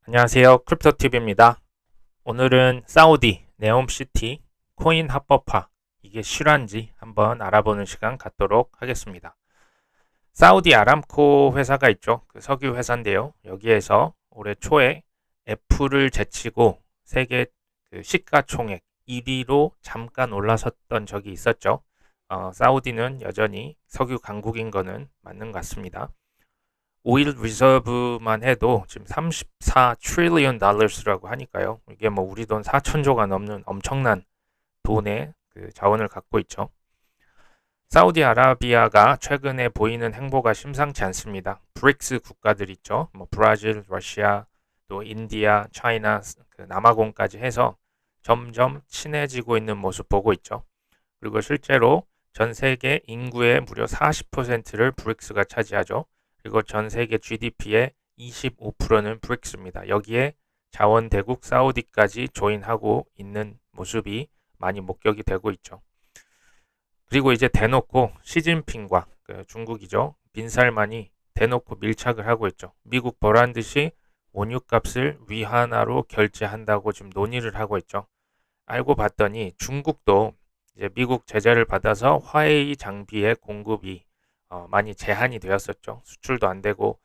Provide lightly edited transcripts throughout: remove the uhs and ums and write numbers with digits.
안녕하세요. 크립토TV입니다. 오늘은 사우디, 네옴시티, 코인 합법화, 이게 실화인지 한번 알아보는 시간 갖도록 하겠습니다. 사우디 아람코 회사가 있죠. 그 석유 회사인데요. 여기에서 올해 초에 애플을 제치고 세계 그 시가총액 1위로 잠깐 올라섰던 적이 있었죠. 사우디는 여전히 석유 강국인 거는 맞는 것 같습니다. 오일 리저브만 해도 지금 34 트릴리언 달러스라고 하니까요. 이게 뭐 우리 돈 4천조가 넘는 엄청난 돈의 그 자원을 갖고 있죠. 사우디아라비아가 최근에 보이는 행보가 심상치 않습니다. 브릭스 국가들 있죠. 뭐 브라질, 러시아, 또 인디아, 차이나, 그 남아공까지 해서 점점 친해지고 있는 모습 보고 있죠. 그리고 실제로 전 세계 인구의 무려 40%를 브릭스가 차지하죠. 그리고 전 세계 GDP의 25%는 브릭스입니다. 여기에 자원대국 사우디까지 조인하고 있는 모습이 많이 목격이 되고 있죠. 그리고 이제 대놓고 시진핑과 그 중국이죠. 빈살만이 대놓고 밀착을 하고 있죠. 미국 보란 듯이 원유값을 위안화로 결제한다고 지금 논의를 하고 있죠. 알고 봤더니 중국도 이제 미국 제재를 받아서 화웨이 장비의 공급이 많이 제한이 되었었죠. 수출도 안 되고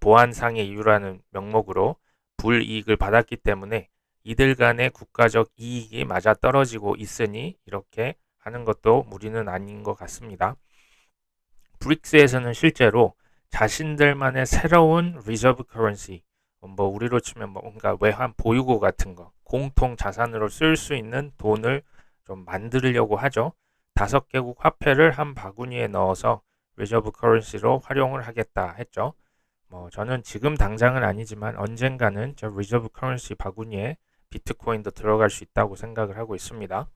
보안상의 이유라는 명목으로 불이익을 받았기 때문에 이들 간의 국가적 이익이 맞아 떨어지고 있으니 이렇게 하는 것도 무리는 아닌 것 같습니다. 브릭스에서는 실제로 자신들만의 새로운 리저브 커런시, 뭐 우리로 치면 뭔가 외환 보유고 같은 거, 공통 자산으로 쓸 수 있는 돈을 좀 만들려고 하죠. 5개국 화폐를 한 바구니에 넣어서 리저브 커런시로 활용을 하겠다 했죠. 뭐 저는 지금 당장은 아니지만 언젠가는 저 리저브 커런시 바구니에 비트코인도 들어갈 수 있다고 생각을 하고 있습니다.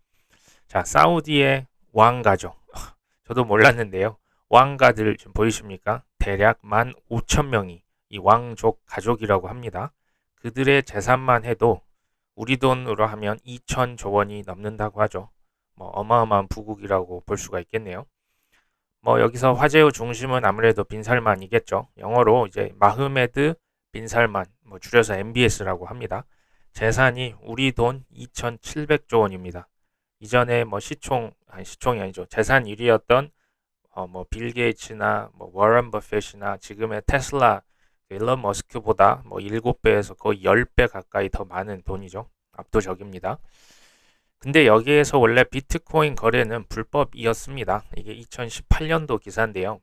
자, 사우디의 왕가죠. 저도 몰랐는데요. 왕가들 좀 보이십니까? 대략 15,000명이 이 왕족 가족이라고 합니다. 그들의 재산만 해도 우리 돈으로 하면 2천조 원이 넘는다고 하죠. 뭐 어마어마한 부국이라고 볼 수가 있겠네요. 뭐 여기서 화제의 중심은 아무래도 빈살만이겠죠. 영어로 이제 마흐메드 빈살만, 뭐 줄여서 MBS라고 합니다. 재산이 우리 돈 2,700조 원입니다. 이전에 뭐 시총이 아니죠. 재산 1위였던 뭐빌 게이츠나 뭐 워런 버핏이나 지금의 테슬라 일론 머스크보다 뭐 7배에서 거의 10배 가까이 더 많은 돈이죠. 압도적입니다. 근데 여기에서 원래 비트코인 거래는 불법이었습니다. 이게 2018년도 기사인데요.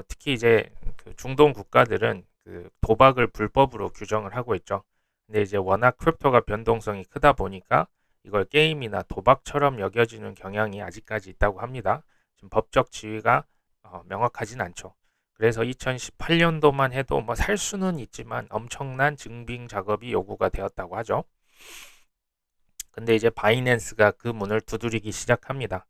특히 이제 그 중동 국가들은 그 도박을 불법으로 규정을 하고 있죠. 근데 이제 워낙 크립토가 변동성이 크다 보니까 이걸 게임이나 도박처럼 여겨지는 경향이 아직까지 있다고 합니다. 지금 법적 지위가 명확하진 않죠. 그래서 2018년도만 해도 뭐 살 수는 있지만 엄청난 증빙 작업이 요구가 되었다고 하죠. 근데 이제 바이낸스가 그 문을 두드리기 시작합니다.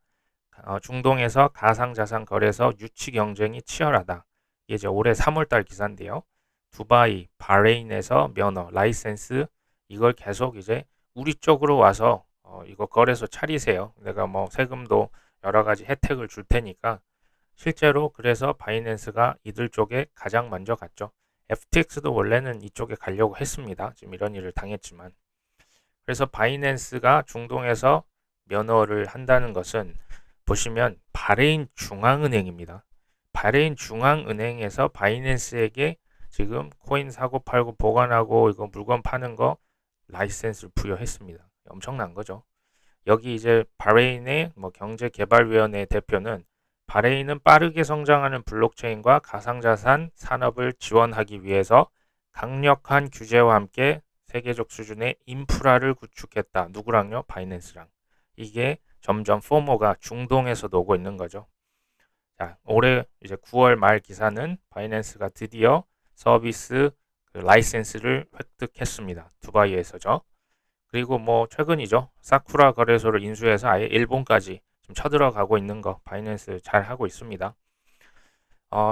중동에서 가상자산 거래소 유치 경쟁이 치열하다. 이게 이제 올해 3월달 기사인데요. 두바이, 바레인에서 면허, 라이센스 이걸 계속 이제 우리 쪽으로 와서 이거 거래소 차리세요. 내가 뭐 세금도 여러 가지 혜택을 줄 테니까 실제로 그래서 바이낸스가 이들 쪽에 가장 먼저 갔죠. FTX도 원래는 이쪽에 가려고 했습니다. 지금 이런 일을 당했지만. 그래서 바이낸스가 중동에서 면허를 한다는 것은 보시면 바레인 중앙은행입니다. 바레인 중앙은행에서 바이낸스에게 지금 코인 사고 팔고 보관하고 이거 물건 파는 거 라이센스를 부여했습니다. 엄청난 거죠. 여기 이제 바레인의 뭐 경제개발위원회 대표는 바레인은 빠르게 성장하는 블록체인과 가상자산 산업을 지원하기 위해서 강력한 규제와 함께 세계적 수준의 인프라를 구축했다. 누구랑요? 바이낸스랑. 이게 점점 포모가 중동에서도 오고 있는 거죠. 자, 올해 이제 9월 말 기사는 바이낸스가 드디어 서비스 그 라이센스를 획득했습니다. 두바이에서죠. 그리고 뭐 최근이죠. 사쿠라 거래소를 인수해서 아예 일본까지 좀 쳐들어가고 있는 거 바이낸스 잘 하고 있습니다.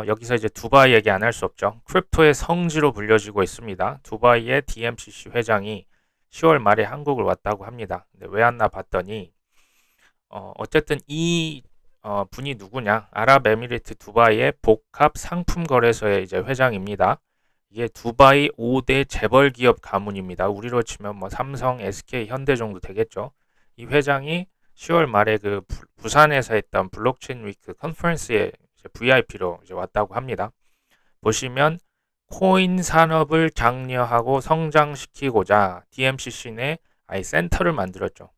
여기서 이제 두바이 얘기 안 할 수 없죠. 크립토의 성지로 불려지고 있습니다. 두바이의 DMCC 회장이 10월 말에 한국을 왔다고 합니다. 근데 왜 왔나 봤더니 어쨌든 이 분이 누구냐? 아랍에미리트 두바이의 복합 상품 거래소의 이제 회장입니다. 이게 두바이 5대 재벌 기업 가문입니다. 우리로 치면 뭐 삼성, SK, 현대 정도 되겠죠. 이 회장이 10월 말에 그 부산에서 했던 블록체인 위크 컨퍼런스에 VIP로 이제 왔다고 합니다. 보시면 코인 산업을 장려하고 성장시키고자 DMCC 내 아예 센터를 만들었죠.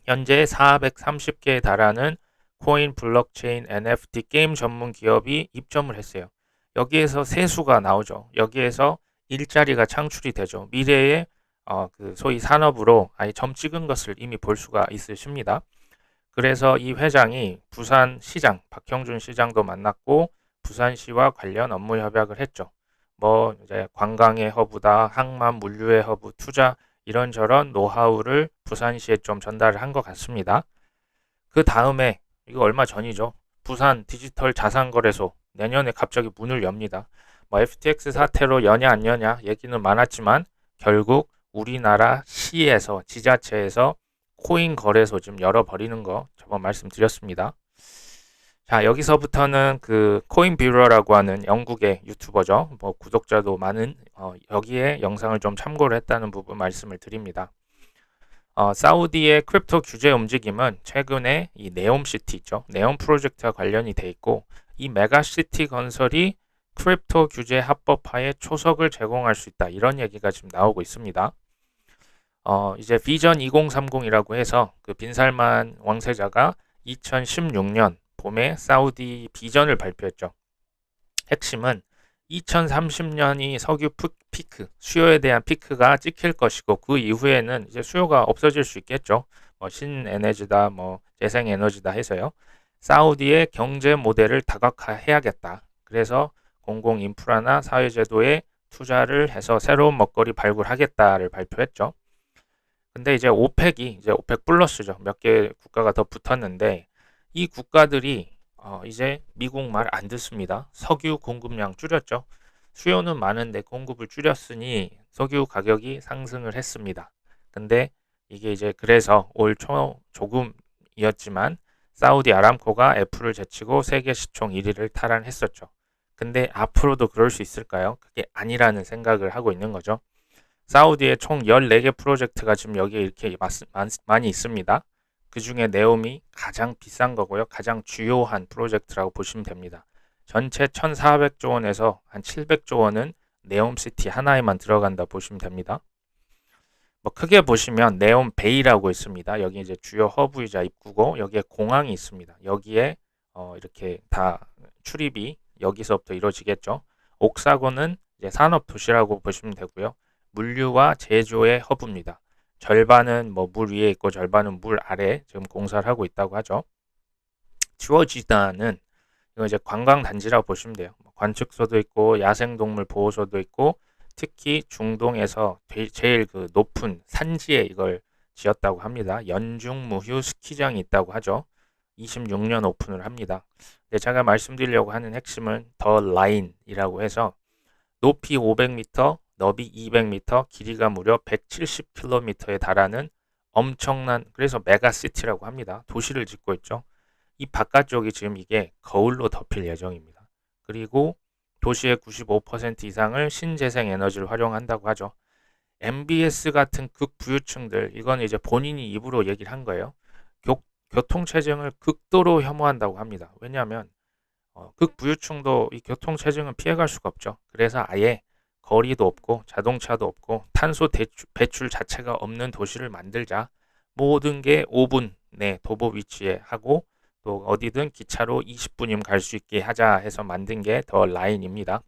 현재 430개에 달하는 코인, 블록체인, NFT 게임 전문 기업이 입점을 했어요. 여기에서 세수가 나오죠. 여기에서 일자리가 창출이 되죠. 미래의 그 소위 산업으로 아예 점 찍은 것을 이미 볼 수가 있으십니다. 그래서 이 회장이 부산시장, 박형준 시장도 만났고 부산시와 관련 업무 협약을 했죠. 뭐 이제 관광의 허브다, 항만 물류의 허브, 투자 이런저런 노하우를 부산시에 좀 전달을 한 것 같습니다. 그 다음에 이거 얼마 전이죠. 부산 디지털 자산거래소 내년에 갑자기 문을 엽니다. 뭐 FTX 사태로 여냐 안 여냐 얘기는 많았지만 결국 우리나라 시에서 지자체에서 코인 거래소 좀 열어버리는 거 저번 말씀드렸습니다. 자, 여기서부터는 그 코인 뷰러라고 하는 영국의 유튜버죠. 뭐 구독자도 많은 여기에 영상을 좀 참고를 했다는 부분 말씀을 드립니다. 사우디의 크립토 규제 움직임은 최근에 이 네옴시티 있죠. 네옴 프로젝트와 관련이 돼 있고 이 메가시티 건설이 크립토 규제 합법화에 초석을 제공할 수 있다. 이런 얘기가 지금 나오고 있습니다. 이제 비전 2030이라고 해서 그 빈살만 왕세자가 2016년 봄에 사우디 비전을 발표했죠. 핵심은 2030년이 석유 피크, 수요에 대한 피크가 찍힐 것이고 그 이후에는 이제 수요가 없어질 수 있겠죠. 뭐 신에너지다, 뭐 재생에너지다 해서요. 사우디의 경제 모델을 다각화해야겠다. 그래서 공공 인프라나 사회제도에 투자를 해서 새로운 먹거리 발굴하겠다를 발표했죠. 근데 이제 오펙이 이제 오펙 플러스죠. 몇 개 국가가 더 붙었는데 이 국가들이 이제 미국 말 안 듣습니다. 석유 공급량 줄였죠. 수요는 많은데 공급을 줄였으니 석유 가격이 상승을 했습니다. 근데 이게 이제 그래서 올 초 조금이었지만 사우디 아람코가 애플을 제치고 세계 시총 1위를 탈환했었죠. 근데 앞으로도 그럴 수 있을까요? 그게 아니라는 생각을 하고 있는 거죠. 사우디에 총 14개 프로젝트가 지금 여기에 이렇게 많이 있습니다. 그 중에 네옴이 가장 비싼 거고요. 가장 주요한 프로젝트라고 보시면 됩니다. 전체 1,400조 원에서 한 700조 원은 네옴시티 하나에만 들어간다 보시면 됩니다. 뭐 크게 보시면 네옴 베이라고 있습니다. 여기 이제 주요 허브이자 입구고 여기에 공항이 있습니다. 여기에 이렇게 다 출입이 여기서부터 이루어지겠죠. 옥사곤은 이제 산업 도시라고 보시면 되고요. 물류와 제조의 허브입니다. 절반은 뭐 물 위에 있고 절반은 물 아래 지금 공사를 하고 있다고 하죠. 주어지다는 이거 이제 관광 단지라고 보시면 돼요. 관측소도 있고 야생동물 보호소도 있고 특히 중동에서 제일 그 높은 산지에 이걸 지었다고 합니다. 연중무휴 스키장이 있다고 하죠. 26년 오픈을 합니다. 제가 말씀드리려고 하는 핵심은 더 라인이라고 해서 높이 500m, 너비 200m, 길이가 무려 170km에 달하는 엄청난 그래서 메가시티라고 합니다. 도시를 짓고 있죠. 이 바깥쪽이 지금 이게 거울로 덮일 예정입니다. 그리고 도시의 95% 이상을 신재생 에너지를 활용한다고 하죠. MBS 같은 극부유층들 이건 이제 본인이 입으로 얘기를 한 거예요. 교통체증을 극도로 혐오한다고 합니다. 왜냐하면 극부유층도 이 교통체증은 피해갈 수가 없죠. 그래서 아예 거리도 없고 자동차도 없고 탄소 배출 자체가 없는 도시를 만들자. 모든 게 5분 내 도보 위치에 하고 또 어디든 기차로 20분이면 갈 수 있게 하자 해서 만든 게 더 라인입니다.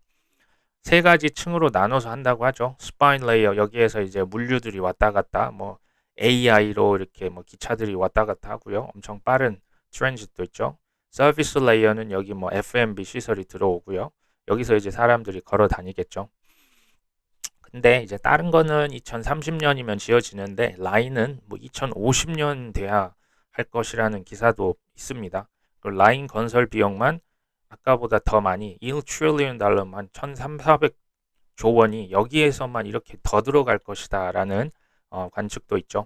세 가지 층으로 나눠서 한다고 하죠. 스파인 레이어 여기에서 이제 물류들이 왔다 갔다 뭐 AI로 이렇게 뭐 기차들이 왔다 갔다 하고요. 엄청 빠른 트랜짓도 있죠. 서비스 레이어는 여기 뭐 F&B 시설이 들어오고요. 여기서 이제 사람들이 걸어 다니겠죠. 근데 이제 다른 거는 2030년이면 지어지는데 라인은 뭐 2050년 돼야 할 것이라는 기사도 있습니다. 그 라인 건설 비용만 아까보다 더 많이 1트릴리언 달러만 1,300조 원이 여기에서만 이렇게 더 들어갈 것이다 라는 관측도 있죠.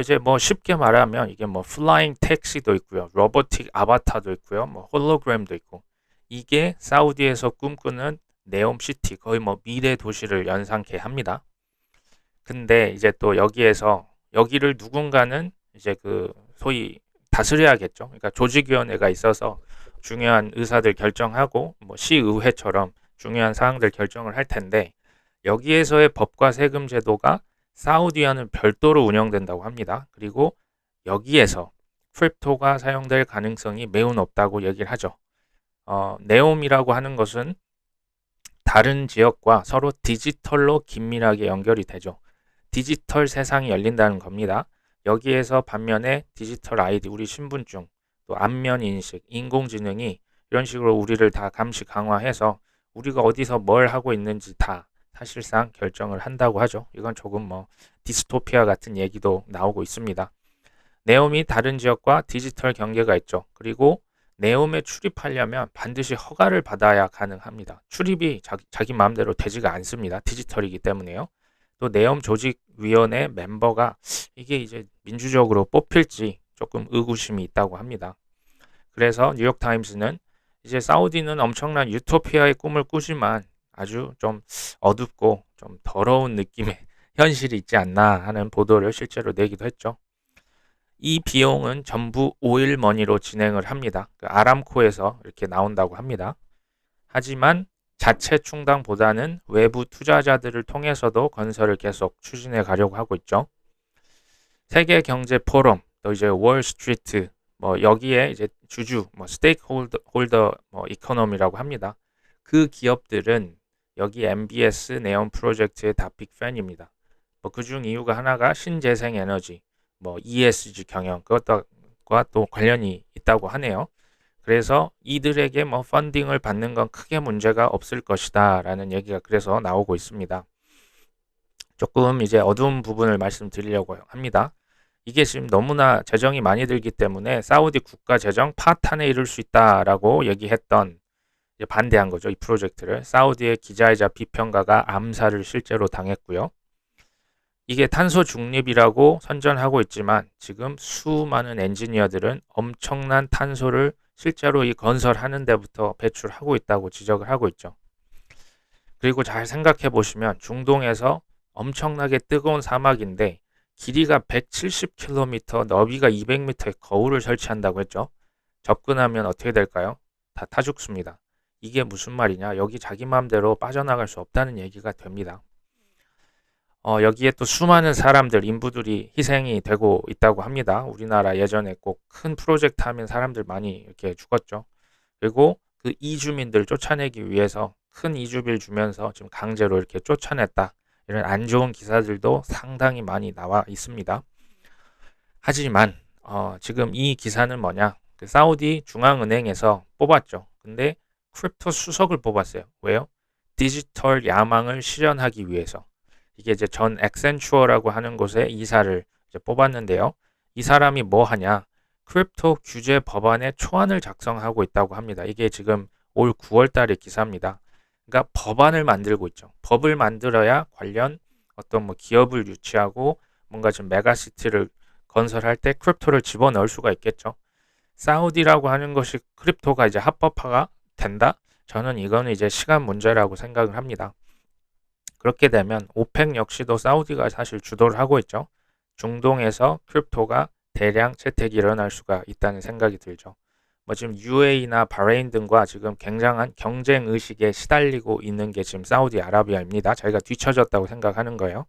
이제 뭐 쉽게 말하면 이게 뭐 플라잉 택시도 있고요. 로보틱 아바타도 있고요. 뭐 홀로그램도 있고 이게 사우디에서 꿈꾸는 네옴시티, 거의 뭐 미래 도시를 연상케 합니다. 근데 이제 또 여기를 누군가는 이제 그 소위 다스려야겠죠. 그러니까 조직위원회가 있어서 중요한 의사들 결정하고 뭐 시의회처럼 중요한 사항들 결정을 할 텐데 여기에서의 법과 세금 제도가 사우디와는 별도로 운영된다고 합니다. 그리고 여기에서 크립토가 사용될 가능성이 매우 높다고 얘기를 하죠. 네옴이라고 하는 것은 다른 지역과 서로 디지털로 긴밀하게 연결이 되죠. 디지털 세상이 열린다는 겁니다. 여기에서 반면에 디지털 아이디, 우리 신분증, 또 안면 인식, 인공지능이 이런 식으로 우리를 다 감시 강화해서 우리가 어디서 뭘 하고 있는지 다 사실상 결정을 한다고 하죠. 이건 조금 뭐 디스토피아 같은 얘기도 나오고 있습니다. 네옴이 다른 지역과 디지털 경계가 있죠. 그리고 네옴에 출입하려면 반드시 허가를 받아야 가능합니다. 출입이 자기 마음대로 되지가 않습니다. 디지털이기 때문에요. 또 네옴 조직위원회 멤버가 이게 이제 민주적으로 뽑힐지 조금 의구심이 있다고 합니다. 그래서 뉴욕타임스는 이제 사우디는 엄청난 유토피아의 꿈을 꾸지만 아주 좀 어둡고 좀 더러운 느낌의 현실이 있지 않나 하는 보도를 실제로 내기도 했죠. 이 비용은 전부 오일 머니로 진행을 합니다. 그 아람코에서 이렇게 나온다고 합니다. 하지만 자체 충당보다는 외부 투자자들을 통해서도 건설을 계속 추진해 가려고 하고 있죠. 세계 경제 포럼, 또 이제 월스트리트, 뭐 여기에 이제 주주, 뭐 스테이크홀더 뭐 이코노미라고 합니다. 그 기업들은 여기 MBS 네온 프로젝트의 다 빅팬입니다. 뭐 그중 이유가 하나가 신재생 에너지, 뭐 ESG 경영, 그것과 또 관련이 있다고 하네요. 그래서 이들에게 뭐 펀딩을 받는 건 크게 문제가 없을 것이다 라는 얘기가 그래서 나오고 있습니다. 조금 이제 어두운 부분을 말씀드리려고 합니다. 이게 지금 너무나 재정이 많이 들기 때문에 사우디 국가 재정 파탄에 이를 수 있다라고 얘기했던, 반대한 거죠. 이 프로젝트를. 사우디의 기자이자 비평가가 암살을 실제로 당했고요. 이게 탄소 중립이라고 선전하고 있지만 지금 수많은 엔지니어들은 엄청난 탄소를 실제로 이 건설하는 데부터 배출하고 있다고 지적을 하고 있죠. 그리고 잘 생각해 보시면 중동에서 엄청나게 뜨거운 사막인데 길이가 170km, 너비가 200m의 거울을 설치한다고 했죠. 접근하면 어떻게 될까요? 다 타 죽습니다. 이게 무슨 말이냐? 여기 자기 마음대로 빠져나갈 수 없다는 얘기가 됩니다. 여기에 또 수많은 사람들, 인부들이 희생이 되고 있다고 합니다. 우리나라 예전에 꼭 큰 프로젝트 하면 사람들 많이 이렇게 죽었죠. 그리고 그 이주민들 쫓아내기 위해서 큰 이주비를 주면서 지금 강제로 이렇게 쫓아냈다. 이런 안 좋은 기사들도 상당히 많이 나와 있습니다. 하지만 지금 이 기사는 뭐냐? 그 사우디 중앙은행에서 뽑았죠. 근데 크립토 수석을 뽑았어요. 왜요? 디지털 야망을 실현하기 위해서. 이게 이제 전 엑센추어라고 하는 곳에 이사를 이제 뽑았는데요. 이 사람이 뭐 하냐? 크립토 규제 법안의 초안을 작성하고 있다고 합니다. 이게 지금 올 9월 달의 기사입니다. 그러니까 법안을 만들고 있죠. 법을 만들어야 관련 어떤 뭐 기업을 유치하고 뭔가 좀 메가시티를 건설할 때 크립토를 집어넣을 수가 있겠죠. 사우디라고 하는 것이 크립토가 이제 합법화가 된다? 저는 이거는 이제 시간 문제라고 생각을 합니다. 그렇게 되면 오펙 역시도 사우디가 사실 주도를 하고 있죠. 중동에서 크립토가 대량 채택이 일어날 수가 있다는 생각이 들죠. 뭐 지금 UAE나 바레인 등과 지금 굉장한 경쟁 의식에 시달리고 있는 게 지금 사우디아라비아입니다. 자기가 뒤처졌다고 생각하는 거예요.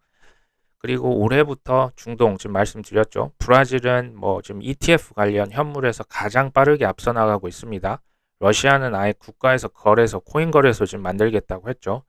그리고 올해부터 중동 지금 말씀드렸죠. 브라질은 뭐 지금 ETF 관련 현물에서 가장 빠르게 앞서 나가고 있습니다. 러시아는 아예 국가에서 거래소, 코인 거래소 지금 만들겠다고 했죠.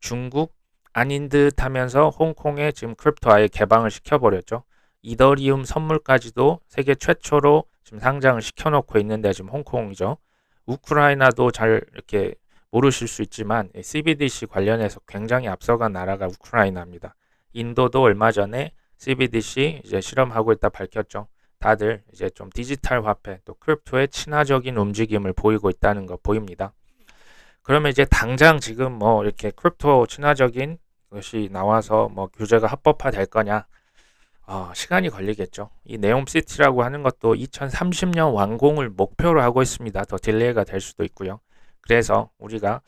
중국 아닌 듯 하면서 홍콩에 지금 크립토 아예 개방을 시켜버렸죠. 이더리움 선물까지도 세계 최초로 지금 상장을 시켜놓고 있는데 지금 홍콩이죠. 우크라이나도 잘 이렇게 모르실 수 있지만 CBDC 관련해서 굉장히 앞서간 나라가 우크라이나입니다. 인도도 얼마 전에 CBDC 이제 실험하고 있다 밝혔죠. 다들 이제 좀 디지털 화폐 또 크립토의 친화적인 움직임을 보이고 있다는 거 보입니다. 그러면 이제 당장 지금 뭐 이렇게 크립토 친화적인 것이 나와서 뭐 규제가 합법화 될 거냐? 시간이 걸리겠죠. 이 네옴시티라고 하는 것도 2030년 완공을 목표로 하고 있습니다. 더 딜레이가 될 수도 있고요. 그래서 우리가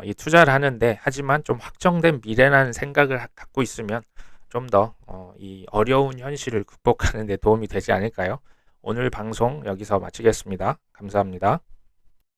이 투자를 하는데 하지만 좀 확정된 미래라는 생각을 갖고 있으면 좀 더 이 어려운 현실을 극복하는 데 도움이 되지 않을까요? 오늘 방송 여기서 마치겠습니다. 감사합니다.